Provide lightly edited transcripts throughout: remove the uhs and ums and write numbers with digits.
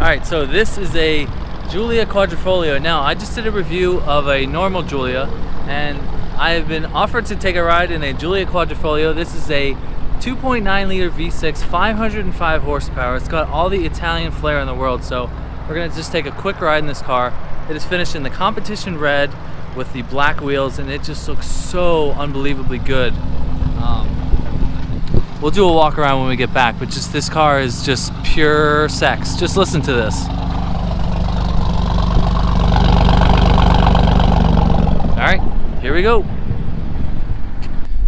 Alright, so this is a Giulia Quadrifoglio. Now, I just did a review of a normal Giulia, and I have been offered to take a ride in a Giulia Quadrifoglio. This is a 2.9 liter V6, 505 horsepower. It's got all the Italian flair in the world, so we're going to just take a quick ride in this car. It is finished in the competition red with the black wheels, and it just looks so unbelievably good. We'll do a walk around when we get back, but just this car is just pure sex. Just listen to this. Alright, here we go.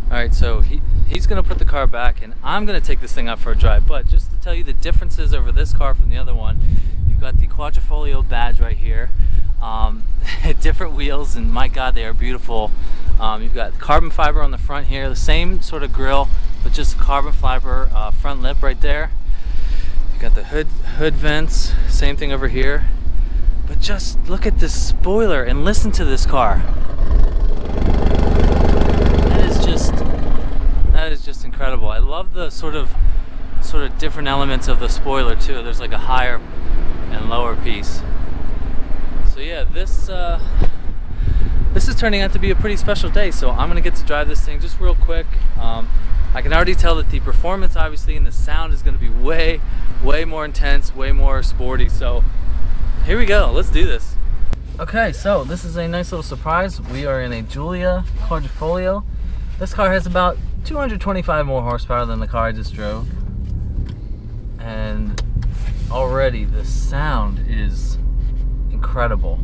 Alright, so he's gonna put the car back and I'm gonna take this thing out for a drive. But just to tell you the differences over this car from the other one, you've got the Quadrifoglio badge right here. Different wheels, and my god, they are beautiful. You've got carbon fiber on the front here, the same sort of grille, but just carbon fiber front lip right there. You got the hood vents, same thing over here. But just look at this spoiler and listen to this car. That is just incredible. I love the sort of different elements of the spoiler too. There's like a higher and lower piece. So yeah, this is turning out to be a pretty special day. So I'm gonna get to drive this thing just real quick. I can already tell that the performance, obviously, and the sound is going to be way more intense, way more sporty. So here we go. Let's do this. Okay, so this is a nice little surprise. We are in a Giulia Quadrifoglio. This car has about 225 more horsepower than the car I just drove, and already the sound is incredible.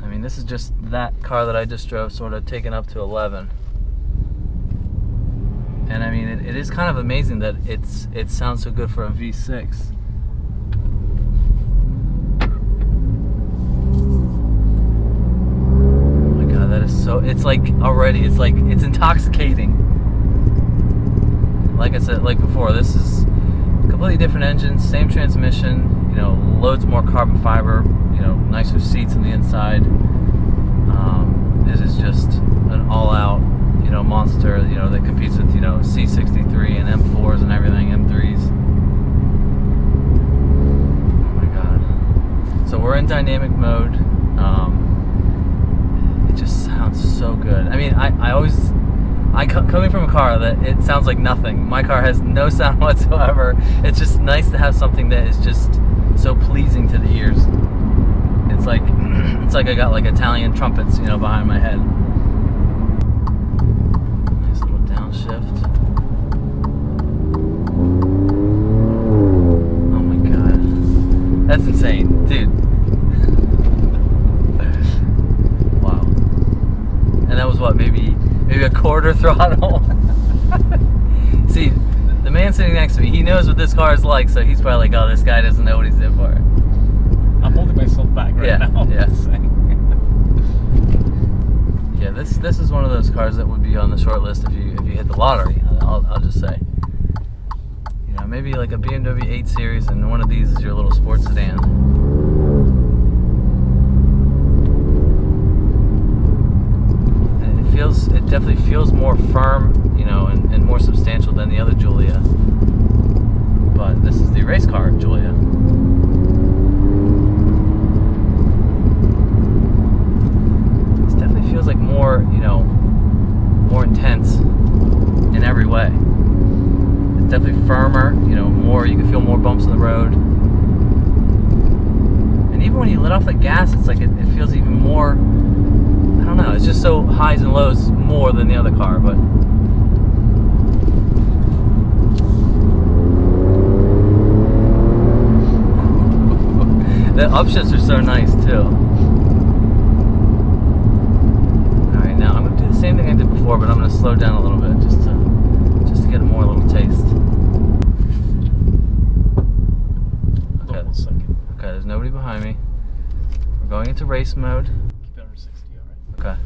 I mean, this is just that car that I just drove sort of taken up to 11. And I mean, it is kind of amazing that it sounds so good for a V6. Oh my god, that is so, it's like already, it's like, it's intoxicating. Like I said, like before, this is a completely different engine, same transmission, you know, loads more carbon fiber, you know, nicer seats on the inside. This is just an all-out, you know, monster, you know, that competes with, you know, C63 and M4s and everything, M3s. Oh my god. So we're in dynamic mode. It just sounds so good. I mean, coming from a car that it sounds like nothing. My car has no sound whatsoever. It's just nice to have something that is just so pleasing to the ears. It's like it's like I got like Italian trumpets, you know, behind my head. Nice little downshift. Oh my god, that's insane, dude. Wow. And that was what, maybe a quarter throttle. See, the man sitting next to me, he knows what this car is like, so he's probably like, oh, this guy doesn't know what he's in for. I'm holding myself back right now. Yeah. Yeah, this is one of those cars that would be on the short list if you hit the lottery. I'll just say. You know, maybe like a BMW 8 Series, and one of these is your little sports sedan. And it definitely feels more firm, you know, and more substantial than the other Giulia. But this is the race car Giulia. Feels like more, you know, more intense in every way. It's definitely firmer, you know, more, you can feel more bumps in the road. And even when you let off the gas, it's like it feels even more, I don't know, it's just so highs and lows more than the other car. But the upshifts are so nice too. Same thing I did before, but I'm going to slow down a little bit just to get a little taste. Okay. Hold on a second. Okay, there's nobody behind me. We're going into race mode. Keep it under 60, alright? Okay.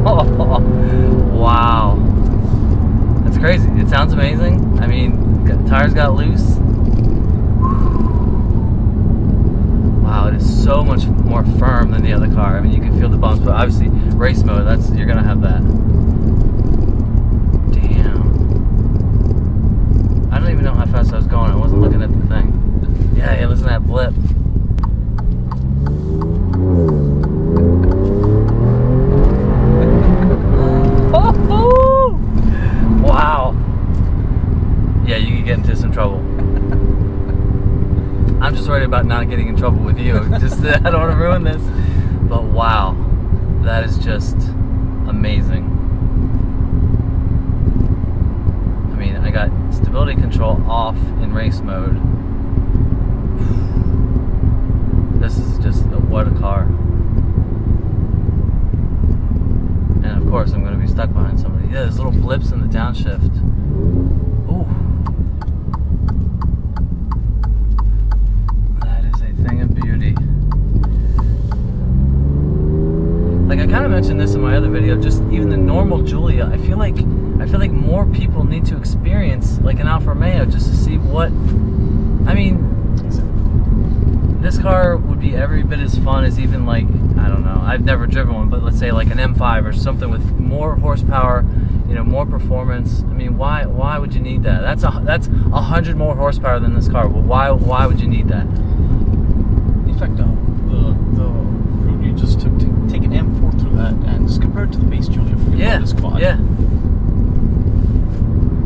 Oh, wow. That's crazy. It sounds amazing. I mean, the tires got loose. Wow, it is so much more firm than the other car. I mean, you can feel the bumps, but obviously race mode, you're gonna have that. Damn. Yeah, you could get into some trouble. I'm just worried about not getting in trouble with you. Just I don't want to ruin this. But wow, that is just amazing. I mean, I got stability control off in race mode. This is just what a car. And of course, I'm going to be stuck behind somebody. Yeah, there's little blips in the downshift. Ooh. That is a thing of beauty. Like I kind of mentioned this in my other video, just even the normal Giulia, I feel like more people need to experience like an Alfa Romeo just to see what, I mean, this car would be every bit as fun as even like, I don't know, I've never driven one, but let's say like an M5 or something with more horsepower, you know, more performance. I mean, why would you need that? That's 100 more horsepower than this car. Well, why would you need that? In fact, the route you just took to take an M4 through that and just compare it to the base Giulia for this quad. Yeah.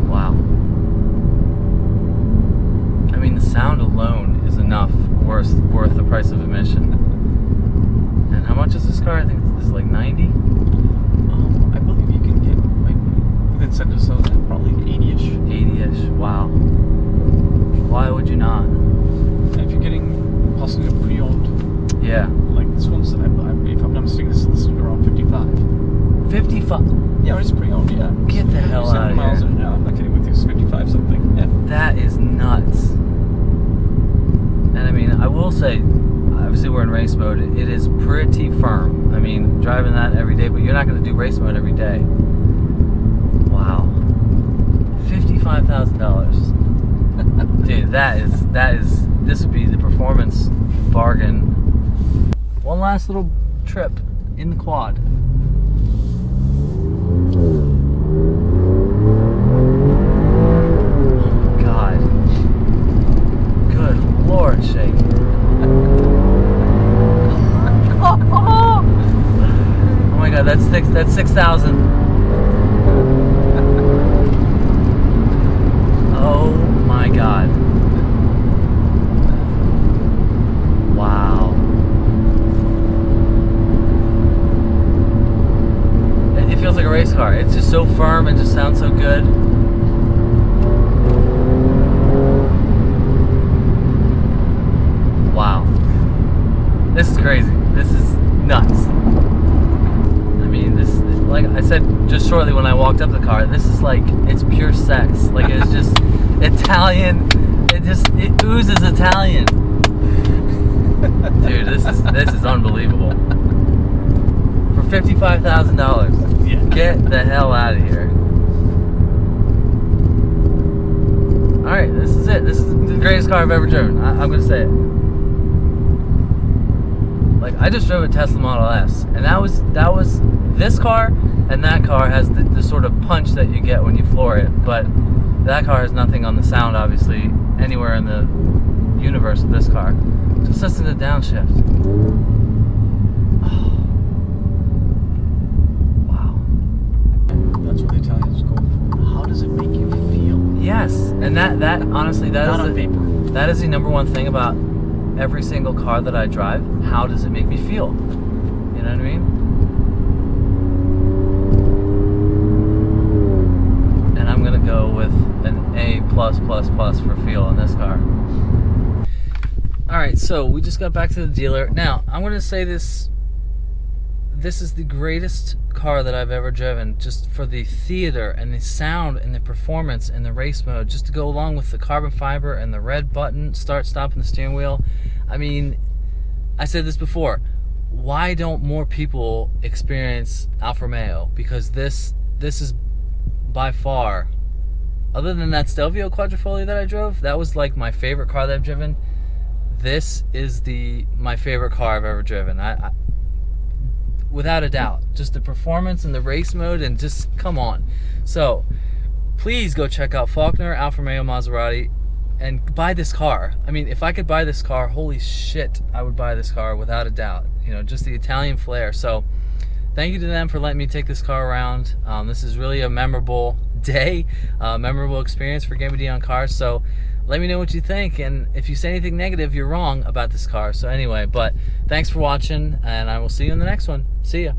Wow. I mean, the sound alone is enough worth the price of admission. And how much is this car? I think this is like 90. I believe you can get like with incentives, so probably 80-ish. 80-ish. Wow. Why would you not? And if you're getting possibly a pre-owned, yeah, like this one's, if I'm not mistaken, this is around 55. 55. Yeah, it's pre-owned. Yeah. Get the hell out of miles here. I'm not kidding with you. It's 55 something. Yeah. That is nuts. And I mean, I will say, obviously we're in race mode. It is pretty firm. I mean, driving that every day, but you're not going to do race mode every day. Wow. $55,000. Dude, this would be the performance bargain. One last little trip in the quad. God. Good Lord, shake. Oh my God, that's 6,000. Oh my God. Wow. It feels like a race car. It's just so firm and just sounds so good. Wow. This is crazy. This is nuts. I mean, this, like I said just shortly when I walked up the car, this is like, it's pure sex. Like, it's just Italian. It oozes Italian. Dude, this is unbelievable. For $55,000. Yeah. Get the hell out of here. Alright, this is it. This is the greatest car I've ever driven. I'm gonna say it. Like, I just drove a Tesla Model S, and that was this car, and that car has the sort of punch that you get when you floor it, but that car has nothing on the sound, obviously, anywhere in the universe of this car. Just listen to the downshift. Oh. Wow. That's what the Italians go for. How does it make you feel? Yes, and that honestly, Not on paper. That is the number one thing about every single car that I drive. How does it make me feel? You know what I mean? And I'm gonna go with an A+++ for feel on this car. Alright, so we just got back to the dealer. Now, I'm gonna say this is the greatest car that I've ever driven, just for the theater and the sound and the performance and the race mode, just to go along with the carbon fiber and the red button, start, stop, and the steering wheel. I mean, I said this before, why don't more people experience Alfa Romeo? Because this is by far, other than that Stelvio Quadrifoglio that I drove, that was like my favorite car that I've driven. This is my favorite car I've ever driven. I without a doubt. Just the performance and the race mode, and just, come on. So, please go check out Faulkner, Alfa Romeo, Maserati, and buy this car. I mean, if I could buy this car, holy shit, I would buy this car without a doubt. You know, just the Italian flair. So, thank you to them for letting me take this car around. This is really a memorable day, memorable experience for GemmyD on cars. So let me know what you think, and if you say anything negative, you're wrong about this car. So anyway, but thanks for watching, and I will see you in the next one. See ya.